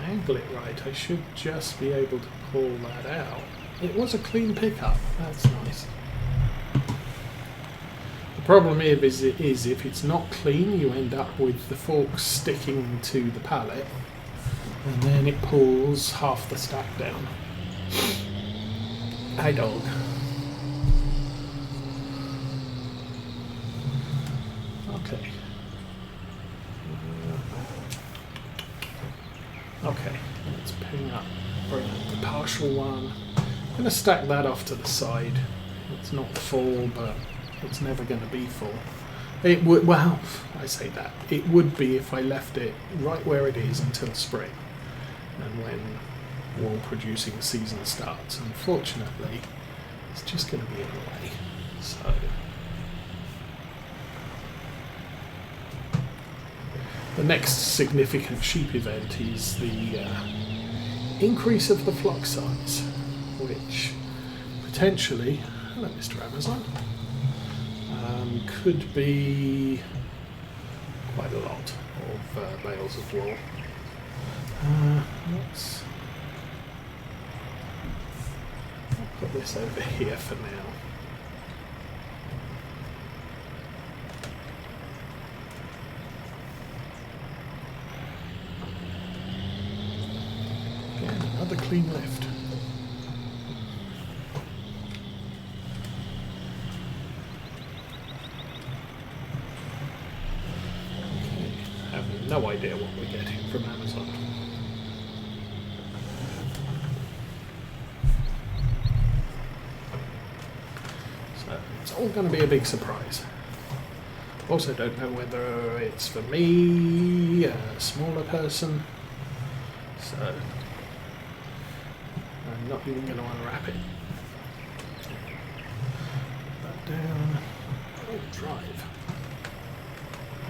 angle it right, I should just be able to pull that out. It was a clean pickup. That's nice. The problem is if it's not clean, you end up with the fork sticking to the pallet, and then it pulls half the stack down. Hey dog. Okay. Okay, let's bring up the partial one. I'm going to stack that off to the side. It's not full, but it's never going to be full. It would, well, I say that. It would be if I left it right where it is until spring, and when wool producing season starts. Unfortunately, it's just going to be in the way. So the next significant sheep event is the increase of the flock size, which potentially, hello Mr. Amazon, could be quite a lot of bales of wool. I'll put this over here for now. Again, another clean lift. Okay, I have no idea what we're getting from Amazon. It's all going to be a big surprise. Also don't know whether it's for me, a smaller person, so I'm not even going to unwrap it. Put that down. Oh, drive.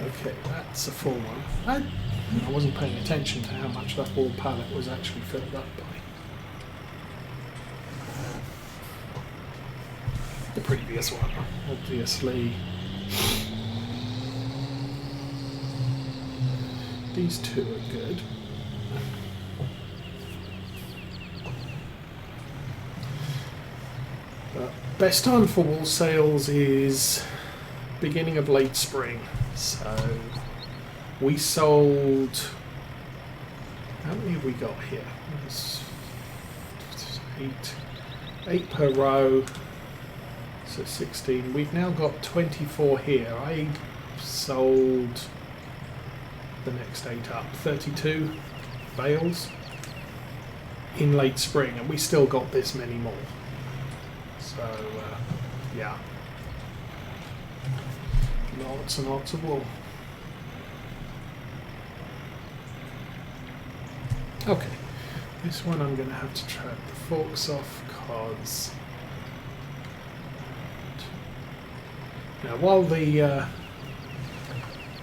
Okay, that's a full one. I wasn't paying attention to how much that whole pallet was actually filled up by. The previous one, obviously. These two are good. But best time for wool sales is beginning of late spring. So we sold. How many have we got here? There's 8 per row. So 16. We've now got 24 here. I sold the next 8 up. 32 bales in late spring, and we still got this many more. So, yeah. Lots and lots of wool. Okay. This one I'm going to have to trap the forks off because... Now, while the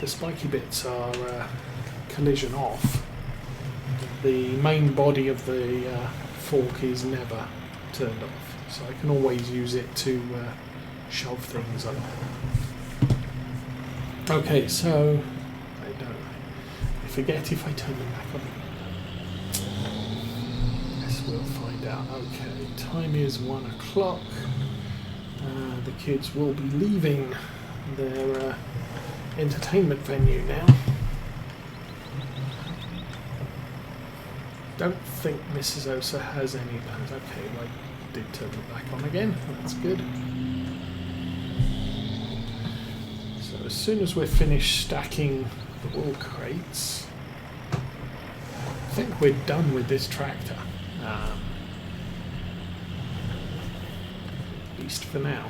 spiky bits are collision off, the main body of the fork is never turned off, so I can always use it to shove things up. Okay, so I forget if I turn them back on. Yes, we'll find out. Okay, time is 1 o'clock. The kids will be leaving their entertainment venue now. Don't think Mrs. Osa has any plans. Okay, well, I did turn them back on again. That's good. So as soon as we're finished stacking the wool crates, I think we're done with this tractor. At least for now.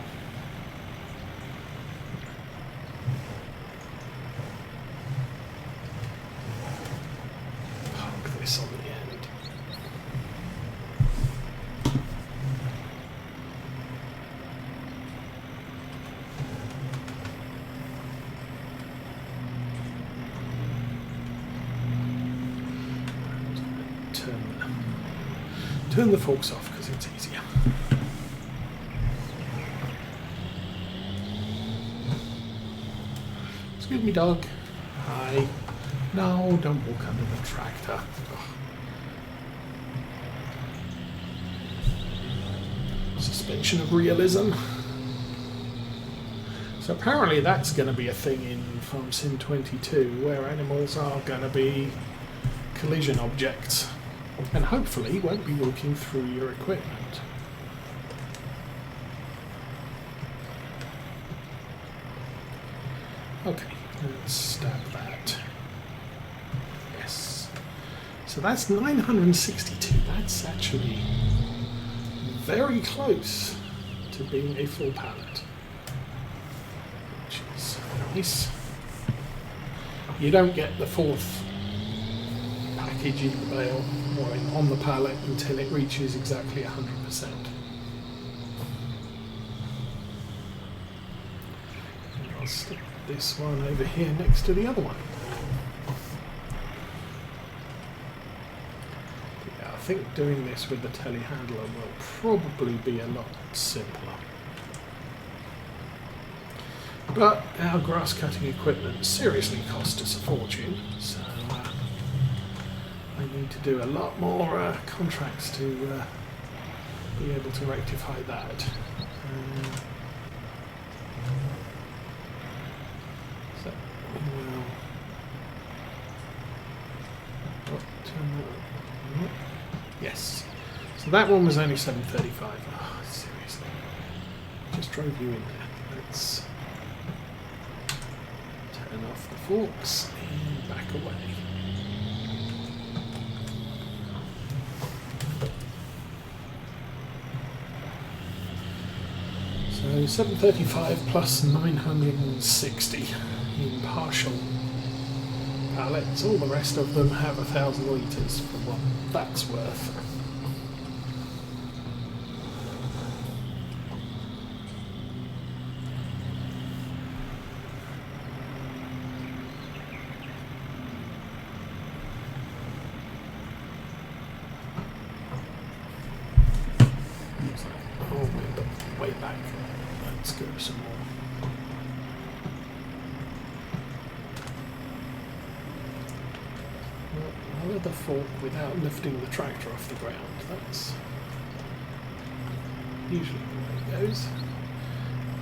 Park this on the end. Turn the forks off because it's easier. Excuse me, dog. Hi. No, don't walk under the tractor. Oh, suspension of realism. So apparently that's going to be a thing in Farm Sim 22, where animals are going to be collision objects, and hopefully won't be walking through your equipment. Okay, let's stab that. Yes. So that's 962. That's actually very close to being a full pallet. Which is nice. You don't get the fourth package in the bale or on the pallet until it reaches exactly 100%. And I'll stick this one over here next to the other one. Yeah, I think doing this with the telehandler will probably be a lot simpler. But our grass cutting equipment seriously cost us a fortune, so I need to do a lot more contracts to be able to rectify that. So we'll yes. So that one was only 735. Oh, seriously. Just drove you in there. Let's turn off the forks and back away. So 735 plus 960 in partial pallets. All the rest of them have 1,000 litres for what that's worth. Way back. Let's go some more. Lower the fork without lifting the tractor off the ground. That's usually the way it goes.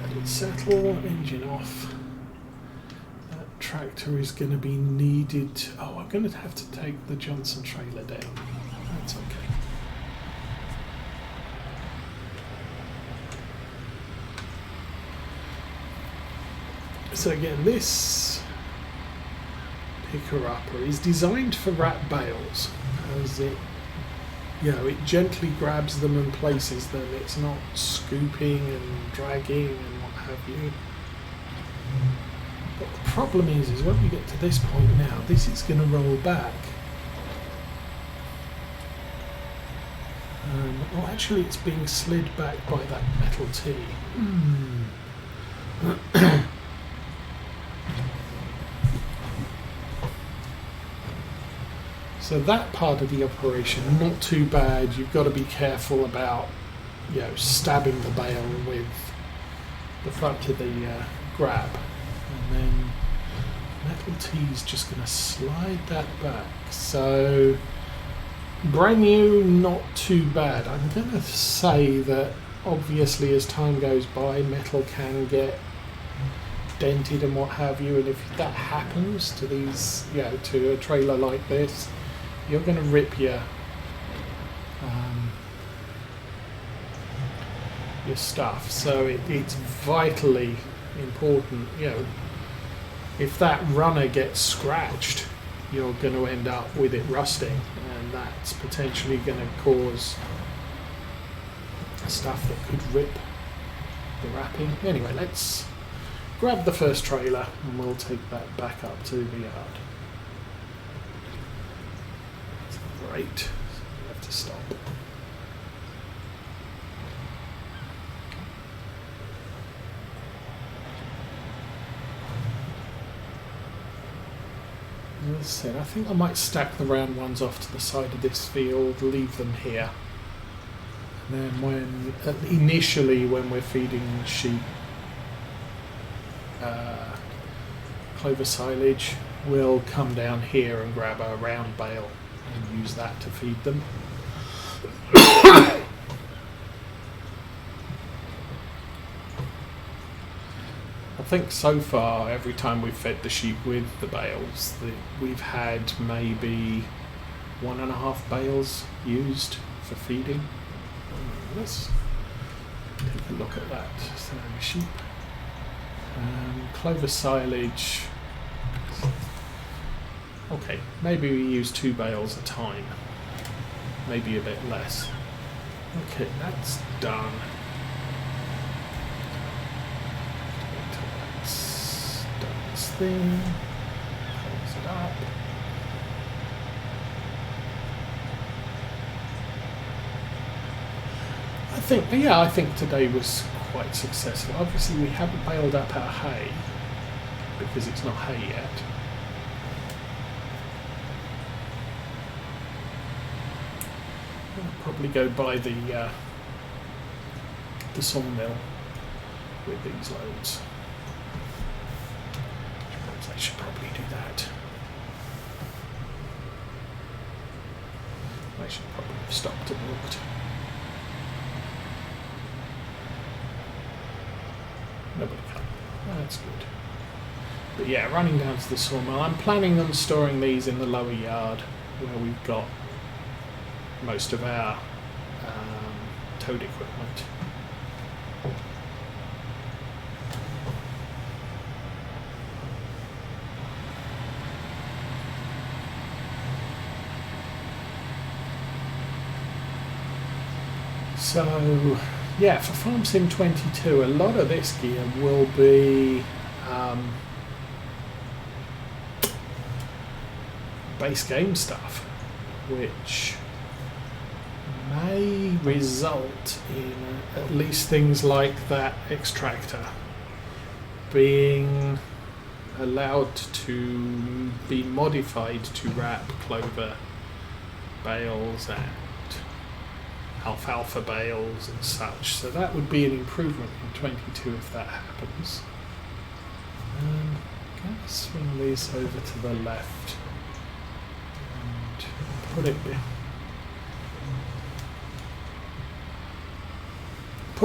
Let it settle, engine off. That tractor is going to be needed. Oh, I'm going to have to take the Johnson trailer down. That's okay. So again, this picker-upper is designed for wrap bales, as it, it gently grabs them and places them. It's not scooping and dragging and what have you. But the problem is when we get to this point now, this is going to roll back. Well, actually, it's being slid back by that metal T. So that part of the operation, not too bad. You've got to be careful about, stabbing the bale with the front of the grab. And then metal T is just going to slide that back. So brand new, not too bad. I'm going to say that obviously as time goes by, metal can get dented and what have you. And if that happens to these, to a trailer like this, you're going to rip your stuff. So it's vitally important. If that runner gets scratched, you're going to end up with it rusting, and that's potentially going to cause stuff that could rip the wrapping. Anyway, let's grab the first trailer and we'll take that back up to the yard. Great. So we have to stop. As I said, I think I might stack the round ones off to the side of this field, leave them here. And then initially when we're feeding sheep clover silage, we'll come down here and grab a round bale and use that to feed them. I think so far, every time we've fed the sheep with the bales, we've had maybe 1.5 bales used for feeding. Let's take a look at that. So sheep, clover silage. Okay, maybe we use 2 bales a time, maybe a bit less. Okay, that's done. That's done this thing. Close it up. I think today was quite successful. Obviously, we haven't baled up our hay because it's not hay yet. I'll probably go by the sawmill with these loads. I should probably do that. I should probably have stopped and looked. Nobody come. That's good. But yeah, running down to the sawmill. I'm planning on storing these in the lower yard where we've got most of our towed equipment. So yeah, for Farm Sim 22, a lot of this gear will be base game stuff, which may result in at least things like that extractor being allowed to be modified to wrap clover bales and alfalfa bales and such. So that would be an improvement in 22 if that happens. I'm going to swing these over to the left and put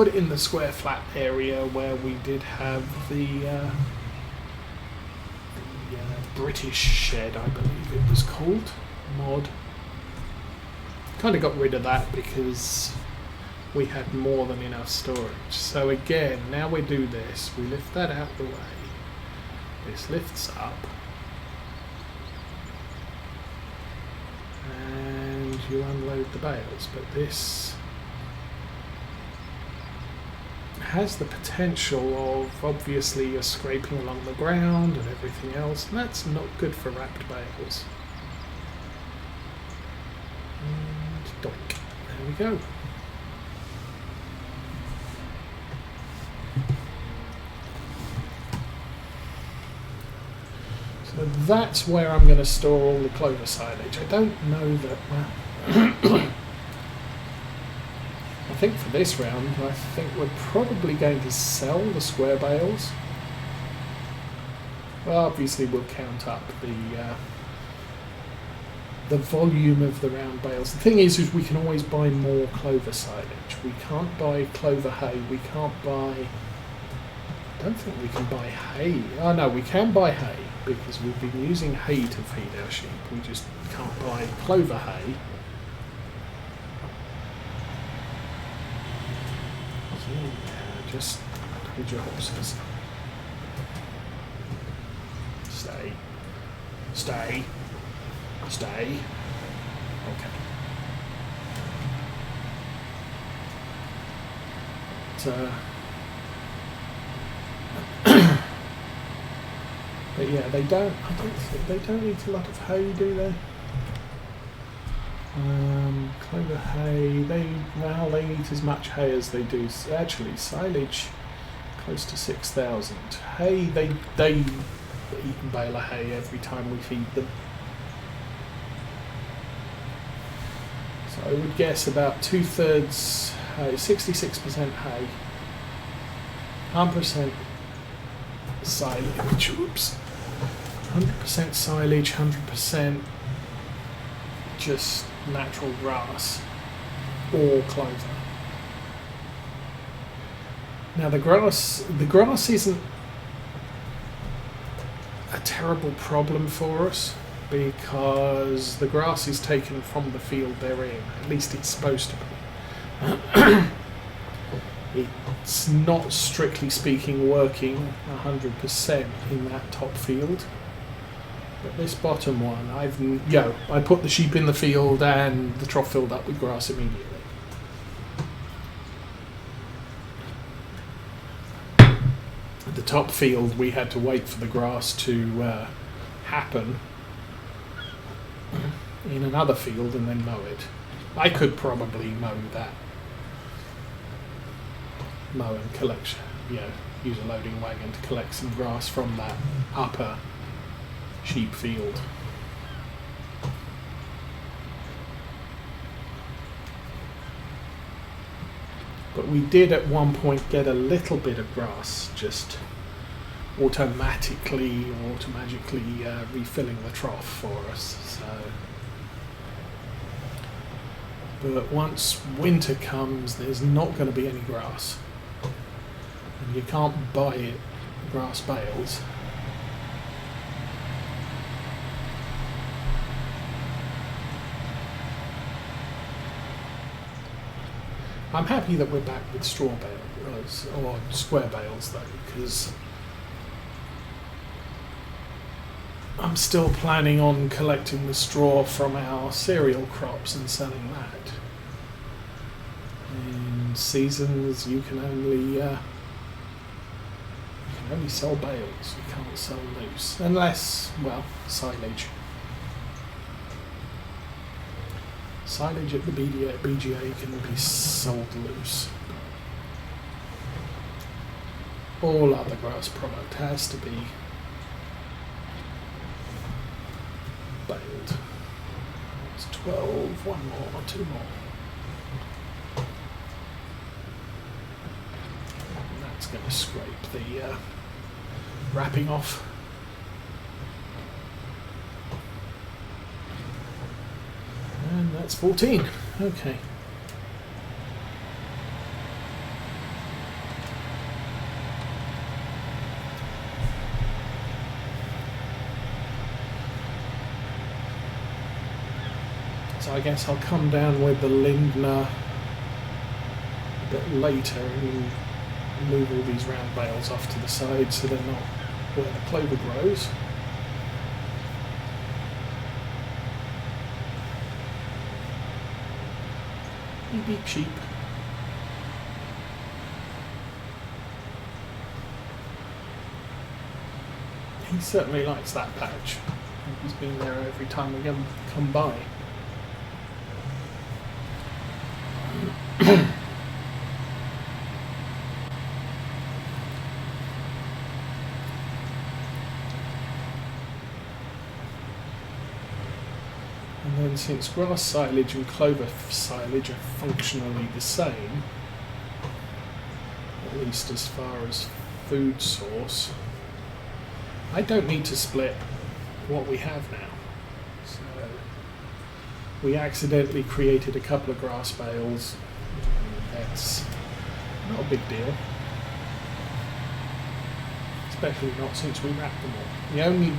it in the square flat area where we did have the British shed, I believe it was called, mod. Kind of got rid of that because we had more than enough storage. So again, now we do this, we lift that out of the way, this lifts up, and you unload the bales, but this has the potential of obviously you're scraping along the ground and everything else, and that's not good for wrapped bales. And doink, there we go. So that's where I'm going to store all the clover silage. I don't know that, well, I think for this round, I think we're probably going to sell the square bales. Well, obviously we'll count up the volume of the round bales. The thing is we can always buy more clover silage. We can't buy clover hay. We can't buy... I don't think we can buy hay. Oh no, we can buy hay because we've been using hay to feed our sheep. We just can't buy clover hay. Yeah, just hold your horses. Stay. Stay. Stay. Okay. But yeah, they don't. I don't think they don't eat a lot of hay, do they? Clover hay. They eat as much hay as they do. Actually, silage close to 6,000. Hay, they eat a bale of hay every time we feed them. So I would guess about 2/3 hay, 66% hay, 100% silage. Oops. 100% silage, 100% just natural grass or clover. Now the grass isn't a terrible problem for us because the grass is taken from the field they're in. At least it's supposed to be. It's not, strictly speaking, working 100% in that top field. But this bottom one, I put the sheep in the field and the trough filled up with grass immediately. The top field, we had to wait for the grass to happen in another field and then mow it. I could probably mow and collect, use a loading wagon to collect some grass from that upper sheep field. But we did at one point get a little bit of grass just automatically refilling the trough for us. But once winter comes, there's not going to be any grass. And you can't buy grass bales. I'm happy that we're back with straw bales, or square bales though, because I'm still planning on collecting the straw from our cereal crops and selling that. In seasons you can only sell bales, you can't sell loose, unless, silage. Silage at the BGA can be sold loose. All other grass product has to be baled. It's 12, one more, two more. And that's going to scrape the wrapping off. And that's 14. Okay. So I guess I'll come down with the Lindner a bit later and move all these round bales off to the side so they're not where the clover grows. Beep beep sheep. He certainly likes that patch. He's been there every time we come by. And then since grass silage and clover silage are functionally the same, at least as far as food source, I don't need to split what we have now. So we accidentally created a couple of grass bales. That's not a big deal. Especially not since we wrapped them all.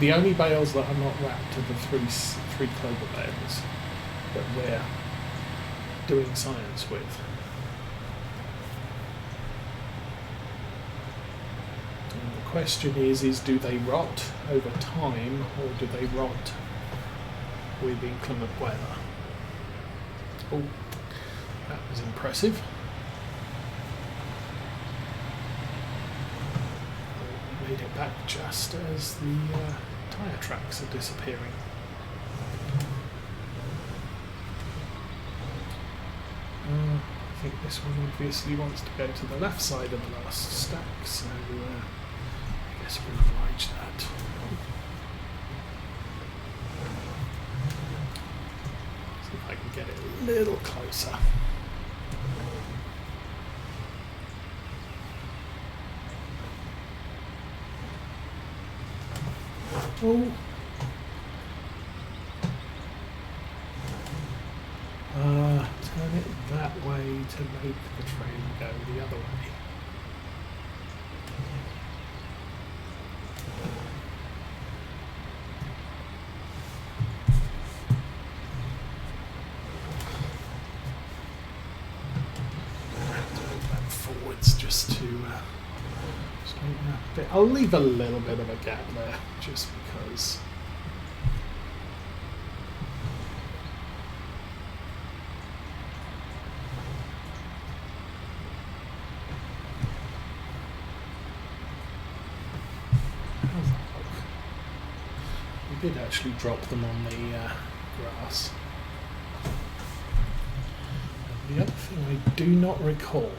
The only bales that are not wrapped are the three clover bales that we're doing science with. And the question is do they rot over time or do they rot with inclement weather? Oh, that was impressive. Made it back just as the tyre tracks are disappearing. I think this one obviously wants to go to the left side of the last stack, so I guess we'll oblige that. See if I can get it a little closer. Oh. Turn it that way to make the train go the other way. gaps to straighten up a bit. I'll leave a little bit of a gap there just because. How's that look? We did actually drop them on the grass. The other thing I do not recall,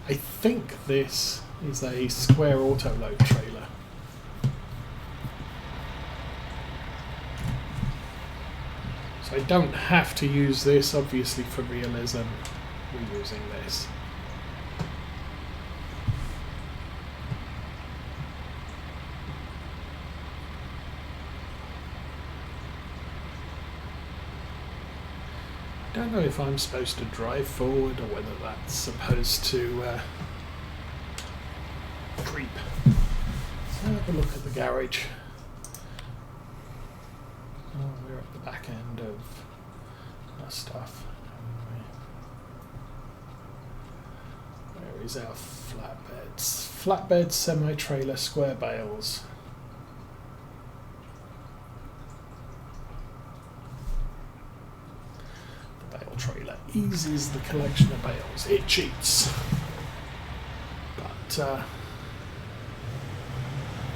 I think this is a square auto load trailer. So I don't have to use this, obviously for realism, we're using this. I don't know if I'm supposed to drive forward or whether that's supposed to creep. Let's have a look at the garage. Oh, we're at the back end of our stuff. Where is our flatbeds? Flatbed, semi-trailer, square bales. Trailer eases the collection of bales. It cheats. But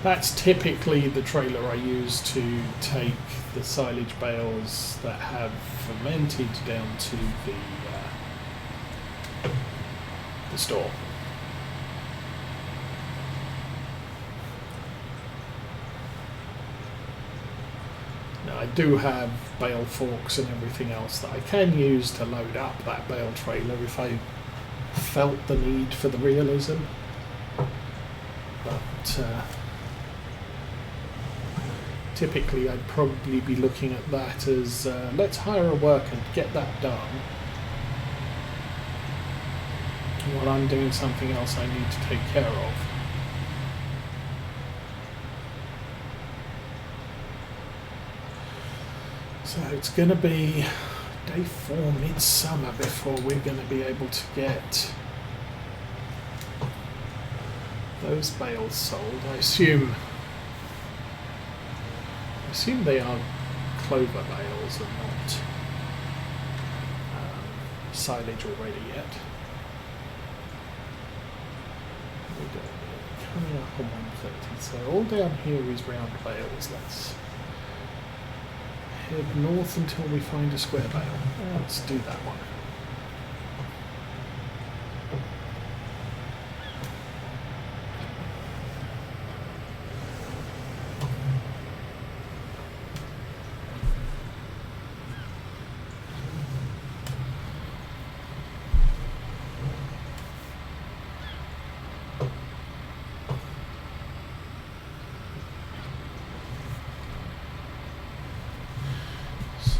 that's typically the trailer I use to take the silage bales that have fermented down to the store. Now I do have bale forks and everything else that I can use to load up that bale trailer if I felt the need for the realism. But typically I'd probably be looking at that as let's hire a worker and get that done while I'm doing something else I need to take care of. So it's going to be day 4 midsummer before we're going to be able to get those bales sold. I assume they are Clover bales and not silage already yet. We're coming up on 130, so all down here is round bales. Let's head north until we find a square bale. Let's do that one.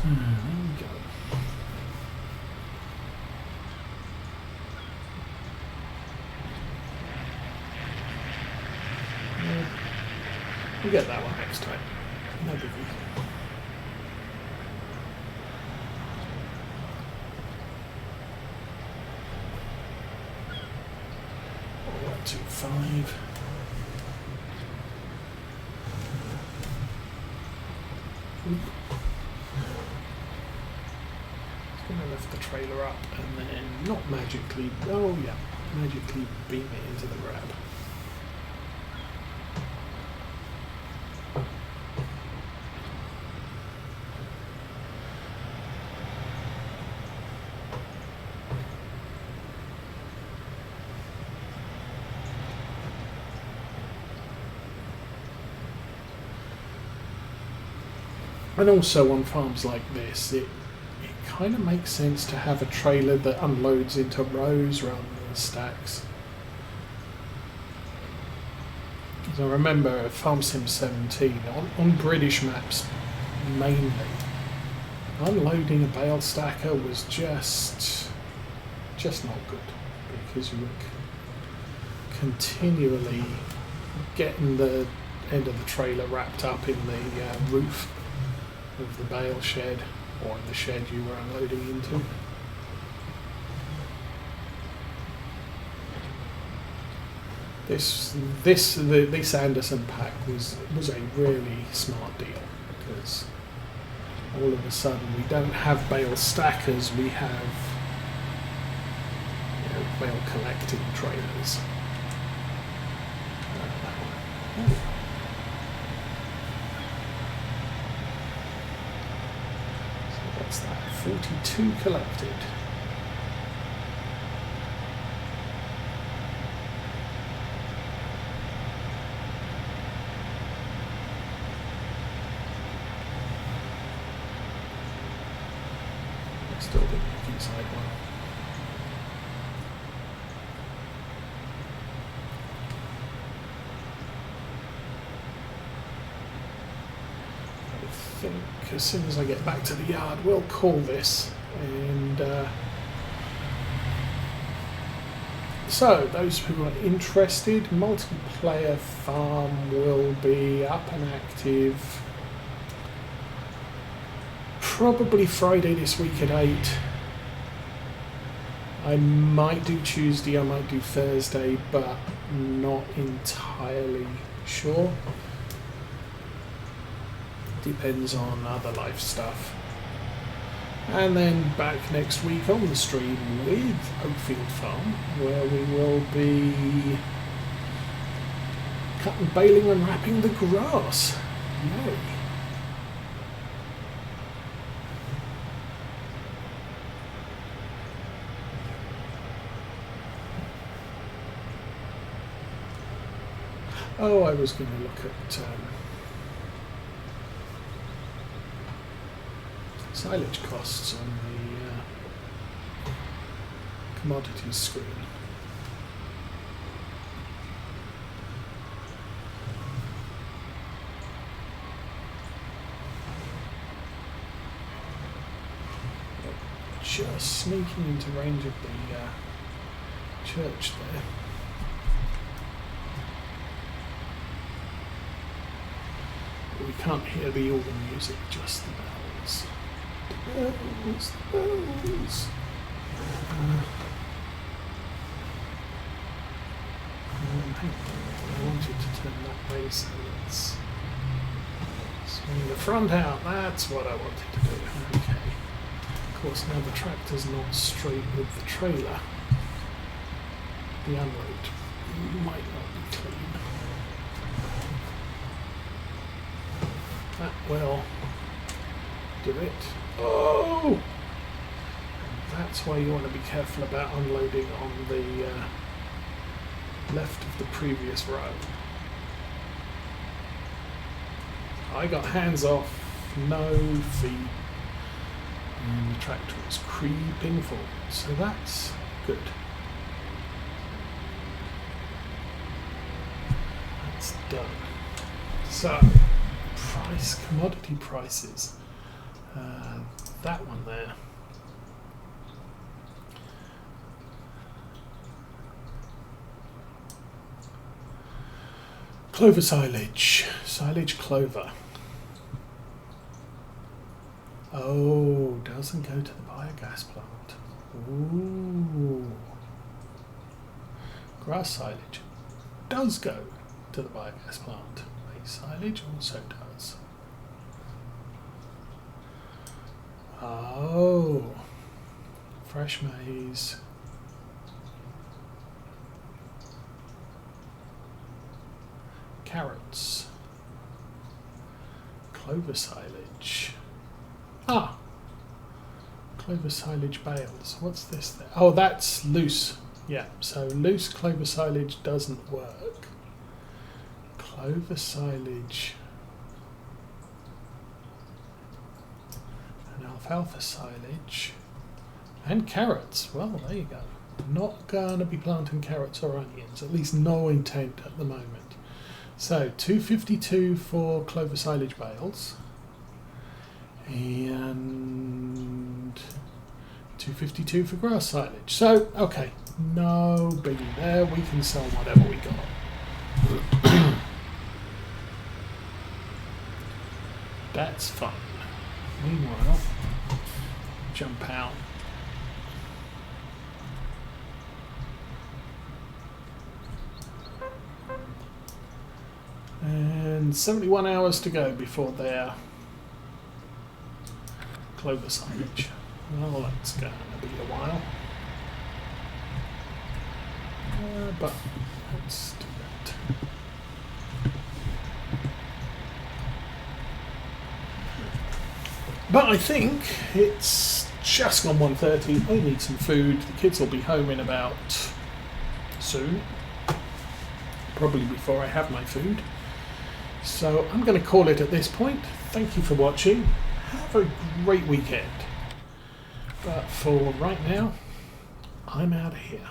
There we go. We'll get that one next time. No biggie. Oh, 125. Going to lift the trailer up and then not magically, oh yeah, magically beam it into the grab. And also on farms like this, it kind of makes sense to have a trailer that unloads into rows rather than stacks. Because I remember Farm Sim 17, on British maps mainly, unloading a bale stacker was just not good, because you were continually getting the end of the trailer wrapped up in the roof of the bale shed, or in the shed you were unloading into. This Anderson pack was a really smart deal, because all of a sudden we don't have bale stackers, we have bale collecting trailers. So what's that? 42 collected. Still the inside one. I think as soon as I get back to the yard, we'll call this. And so, those who are interested, multiplayer farm will be up and active probably Friday this week at 8. I might do Tuesday, I might do Thursday, but not entirely sure. Depends on other life stuff. And then back next week on the stream with Oakfield Farm, where we will be cutting, baling and wrapping the grass. Yay. Oh, I was going to look at silage costs on the commodities screen. Just sneaking into range of the church there. We can't hear the organ music, just the bells. The bells, the bells. Hang on, I wanted to turn that way, so let's swing the front out. That's what I wanted to do. Okay. Of course, now the tractor's not straight with the trailer. The unload might not be clean. That will do it. Oh! That's why you want to be careful about unloading on the left of the previous row. I got hands off, no feet, and the tractor was creeping forward, so that's good. That's done. So, commodity prices. That one there. Clover silage. Silage clover. Oh, doesn't go to the biogas plant. Ooh. Grass silage does go to the biogas plant. Maize silage also does. Oh, fresh maize. Carrots. Clover silage. Ah, clover silage bales. What's this there? Oh, that's loose. Yeah, so loose clover silage doesn't work. Clover silage and alfalfa silage and carrots. Well, there you go. Not going to be planting carrots or onions, at least no intent at the moment. So $2.52 for clover silage bales and $2.52 for grass silage. So, okay, no biggie there. We can sell whatever we got. That's fun. Meanwhile, jump out. And 71 hours to go before their Clover silage. Well, that's going to be a while. But let's do that. But I think it's just gone 1:30. I need some food. The kids will be home in about soon. Probably before I have my food. So I'm going to call it at this point. Thank you for watching. Have a great weekend. But for right now, I'm out of here.